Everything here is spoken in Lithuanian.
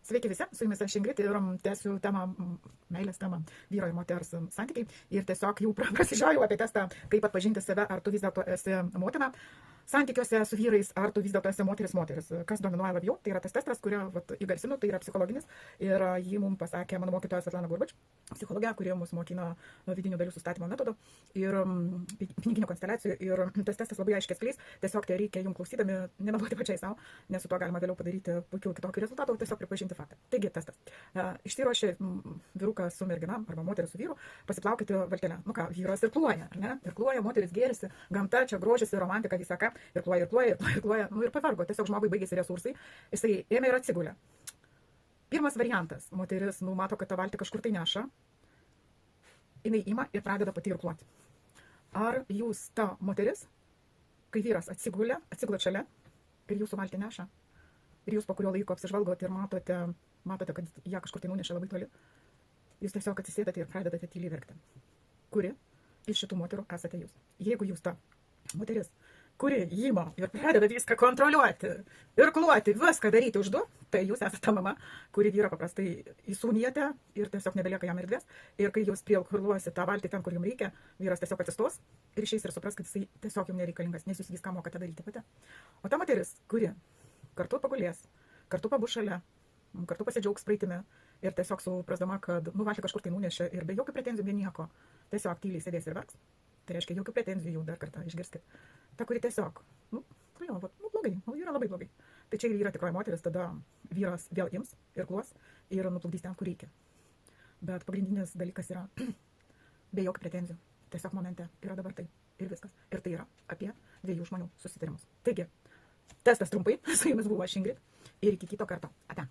Sveiki visi, su jumis aš Ingrid ir tęsiu temą, meilės temą, vyro ir moters santykiai. Ir tiesiog jau prasižiojau apie testą, kaip atpažinti save, ar tu vis dėlto esi motina santykiuose su vyrais, ar tu vis dėlto esi moteris. Kas dominuoja labiau, tai yra tas testas, kurį įgarsinu, tai yra psichologinis. Ir jį mums pasakė mano mokytoja Svetlana Gurbač, psichologė, kurie mus mokino vidinių dalių sustatymo metodo ir piniginių konsteliacijų. Ir tas testas labai aiškiai atskleis, tiesiog tai reikia jums klausydami nemeluoti pačiai savo, nes su tuo galima vėliau padaryti puikių kitokių rezultatų, tiesiog pripažinti faktą. Taigi testas. Išsiruošė vyrukas su mergina arba moteris su vyru pasiplaukyti valtelę. Nu ką, vyras irkluoja, ar ne? Irkluoja, moteris gėrisi, gamta, čia grožisi, romantika, visą ką. Irkluoja. Nu ir pavargo, tiesiog žmogui baigėsi resursai. Jisai ėmė ir atsigulė. Pirmas variantas. Moteris mato, kad ta valtį kažkur tai neša. Jinai ima ir pradeda pati irkluoti. Ar jūs ta moteris, kai vyras atsigulė šalia ir jūsų valtį neša? Ir jūs po kurio laiko apsižvalgote ir matote, kad ją kažkur tai nunešė labai toli. Jūs tiesiog atsisėdate ir pradedate tyliai verkti. Kuri iš šitų moterų esate jūs? Jeigu jūs ta moteris, kuri ima ir pradeda viską kontroliuoti, irkluoti, viską daryti už du, tai jūs esate ta mama, kuri vyrą paprastai įsūnijate ir tiesiog nebelieka jam erdvės. Ir kai jūs prielkurluosite tą valtį ten, kur jums reikia, vyras tiesiog atsistos ir išeis ir supras, kad jisai tiesiog jums nereikalingas, nes jūs viską mokate daryti pati. O ta moteris, kuri kartu pagulės, kartu pabus šalia, kartu pasidžiaugs praeitimi ir tiesiog suprasdama, kad valtį kažkur tai nunešė ir be jokių pretenzijų, be nieko, tiesiog tyliai sėdės ir verks. Tai reiškia, jokių pretenzijų, dar kartą išgirskit. Ta, kuri tiesiog, blogai, yra labai blogai. Tai čia yra tikroji moteris, tada vyras vėl ims ir kluos ir nuplukdys ten, kur reikia. Bet pagrindinis dalykas yra be jokių pretenzijų. Tiesiog momente yra dabar tai ir viskas. Ir tai yra apie dviejų žmonių susitarimus. Taigi, testas trumpai, su jumis buvo aš Ingrid ir iki kito karto. Ate.